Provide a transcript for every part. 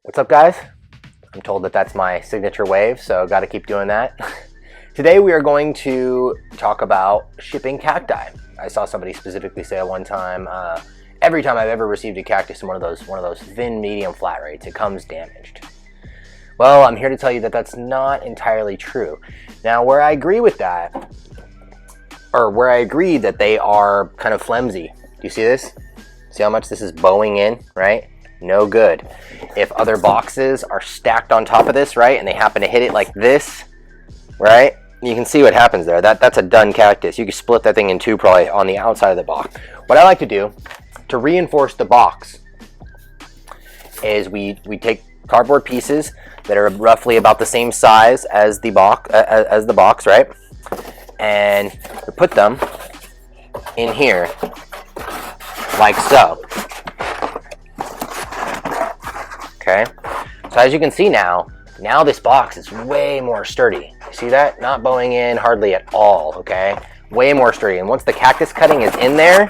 What's up, guys? I'm told that that's my signature wave, so got to keep doing that. Today we are going to talk about shipping cacti. I saw somebody specifically say at one time, every time I've ever received a cactus in one of those thin, medium flat rates, it comes damaged. Well, I'm here to tell you that that's not entirely true. Now, where I agree with that, or where I agree that they are kind of flimsy. Do you see this? See how much this is bowing in, right? No good. If other boxes are stacked on top of this, right, and they happen to hit it like this, right, you can see what happens there. That's a done cactus. You can split that thing in two probably on the outside of the box. What I like to do to reinforce the box is we take cardboard pieces that are roughly about the same size as the box, right, and we put them in here like so. Okay, so as you can see now this box is way more sturdy. See that? Not bowing in hardly at all, okay? Way more sturdy. And once the cactus cutting is in there,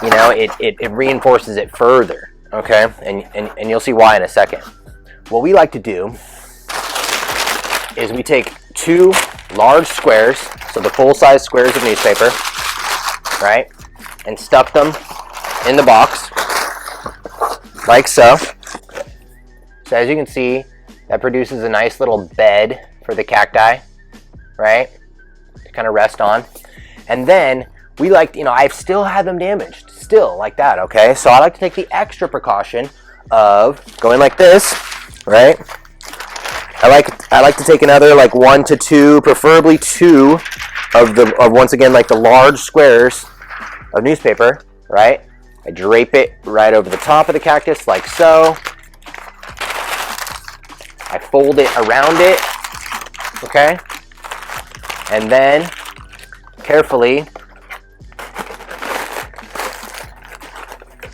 you know, it reinforces it further, okay? And you'll see why in a second. What we like to do is we take two large squares, so the full-size squares of newspaper, right? And stuff them in the box, like so. So as you can see, that produces a nice little bed for the cacti, right, to kind of rest on. And then we like, you know, I've still had them damaged, still like that, okay? So I like to take the extra precaution of going like this, right? I like to take another like 1 to 2, preferably 2 of once again like the large squares of newspaper, right? I drape it right over the top of the cactus like so. I fold it around it, okay? And then carefully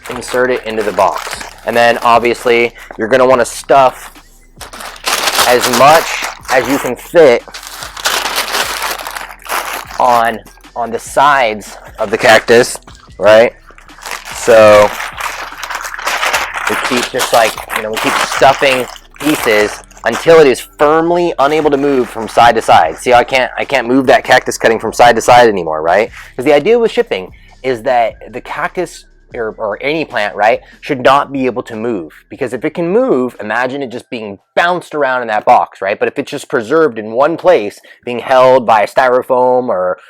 insert it into the box. And then obviously you're going to want to stuff as much as you can fit on the sides of the cactus, right? So we keep just like, you know, we keep stuffing pieces until it is firmly unable to move from side to side. See how I can't move that cactus cutting from side to side anymore, right? Because the idea with shipping is that the cactus or any plant, right, should not be able to move. Because if it can move, imagine it just being bounced around in that box, right? But if it's just preserved in one place, being held by a styrofoam or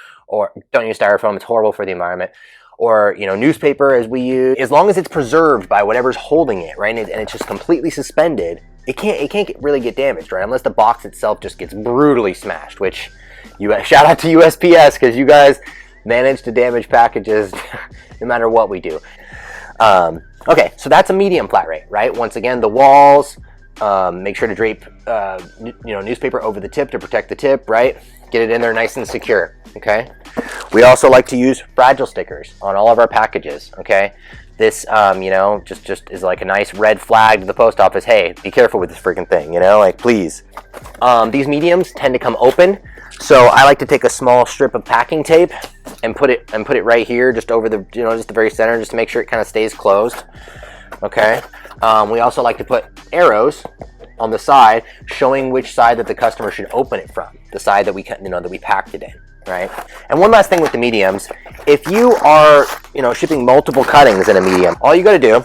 don't use styrofoam, it's horrible for the environment, or, you know, newspaper as we use, as long as it's preserved by whatever's holding it, right, and it's just completely suspended, it can't really get damaged, right, unless the box itself just gets brutally smashed, which, shout out to USPS, because you guys manage to damage packages no matter what we do. Okay, so that's a medium flat rate, right? Once again, the walls, make sure to drape, newspaper over the tip to protect the tip, right? Get it in there nice and secure, okay? We also like to use fragile stickers on all of our packages, okay? This, just is like a nice red flag to the post office. Hey, be careful with this freaking thing, you know, like, please. These mediums tend to come open, so I like to take a small strip of packing tape and put it right here, just over the, just the very center, just to make sure it kind of stays closed, okay? We also like to put arrows on the side showing which side that the customer should open it from, the side that we packed it in, right? And one last thing with the mediums, if you are, shipping multiple cuttings in a medium, all you got to do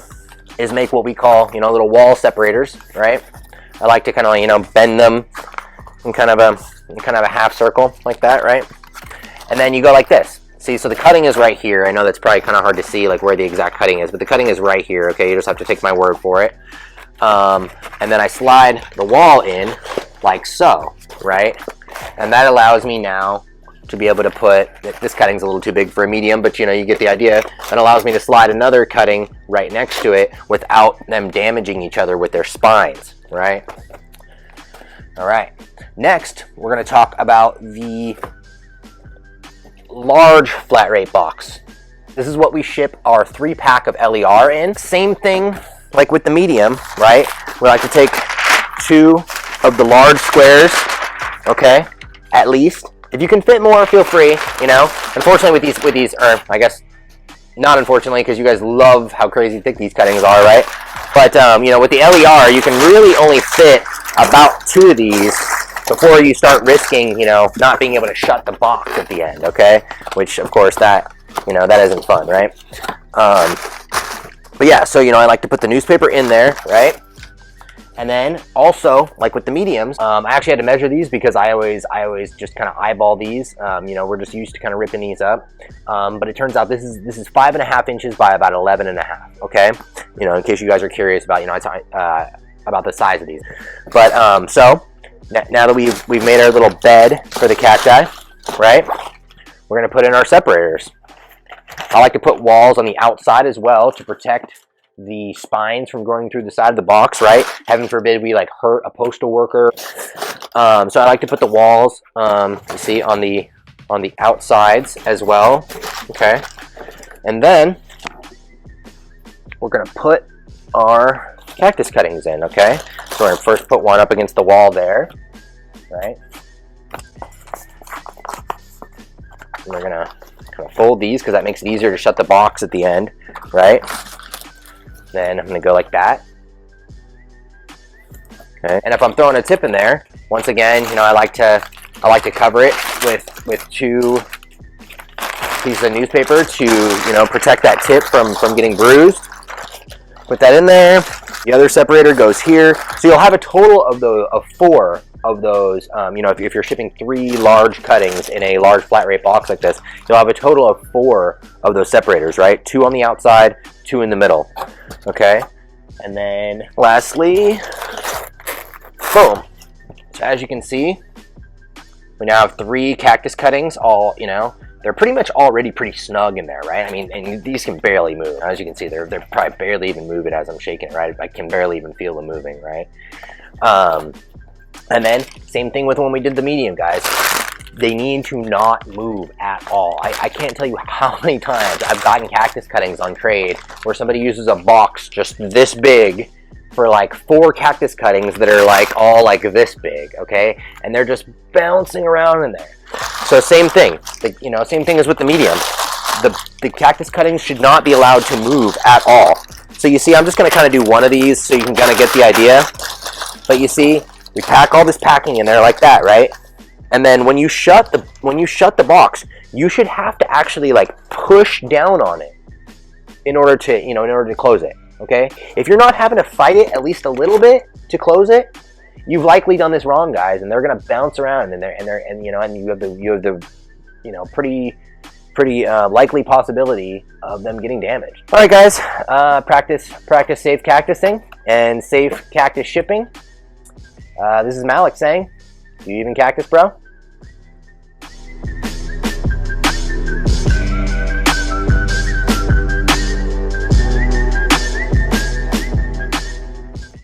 is make what we call, little wall separators, right? I like to kind of, bend them in kind of a half circle like that, right? And then you go like this. See, so the cutting is right here. I know that's probably kind of hard to see, like where the exact cutting is, but the cutting is right here, okay? You just have to take my word for it. And then I slide the wall in like so, right? And that allows me now to be able to put, this cutting's a little too big for a medium, but you get the idea. It allows me to slide another cutting right next to it without them damaging each other with their spines, right? All right, next we're going to talk about the large flat rate box. This is what we ship our 3-pack of LER in. Same thing like with the medium, right? We like to take 2 of the large squares, okay, at least. If you can fit more, feel free, Unfortunately with these, or I guess not unfortunately, because you guys love how crazy thick these cuttings are, right? But you know, with the LER, you can really only fit about 2 of these before you start risking, you know, not being able to shut the box at the end, okay? Which, of course, that, you know, that isn't fun, right? But yeah, so, you know, I like to put the newspaper in there, right? And then also, like with the mediums, I actually had to measure these because I always just kind of eyeball these. You know, we're just used to kind of ripping these up. But it turns out this is 5.5 inches by about 11.5. Okay, you know, in case you guys are curious about, you know, about the size of these. But so now that we've made our little bed for the cacti, right? We're gonna put in our separators. I like to put walls on the outside as well to protect the spines from growing through the side of the box, right? Heaven forbid we like hurt a postal worker. So I like to put the walls, you see, on the outsides as well. Okay, and then we're gonna put our cactus cuttings in. Okay, so we're gonna first put one up against the wall there, right? And we're gonna kind of fold these because that makes it easier to shut the box at the end, right? Then I'm going to go like that. Okay. And if I'm throwing a tip in there, once again, you know, I like to cover it with 2 pieces of newspaper to, you know, protect that tip from getting bruised. Put that in there. The other separator goes here. So you'll have a total of 4 of those. You know, if you're shipping 3 large cuttings in a large flat rate box like this, you'll have a total of 4 of those separators, right? 2 on the outside, 2 in the middle. Okay, and then lastly, boom. So as you can see, we now have 3 cactus cuttings. All, you know, they're pretty much already pretty snug in there, right? I mean, and these can barely move. As you can see, they're probably barely even moving as I'm shaking it, right? I can barely even feel them moving, right? And then same thing with when we did the medium, guys. They need to not move at all. I can't tell you how many times I've gotten cactus cuttings on trade where somebody uses a box just this big for like 4 cactus cuttings that are like all like this big, okay? And they're just bouncing around in there. So same thing, you know, same thing as with the medium. The cactus cuttings should not be allowed to move at all. So you see, I'm just gonna kind of do one of these so you can kind of get the idea. But you see, we pack all this packing in there like that, right? And then when you shut the box, you should have to actually like push down on it in order to, you know, in order to close it. Okay? If you're not having to fight it at least a little bit to close it, you've likely done this wrong, guys, and they're gonna bounce around and you know, and you have the you know, pretty likely possibility of them getting damaged. All right, guys, practice safe cactusing and safe cactus shipping. This is Mallacht saying, do you even cactus, bro?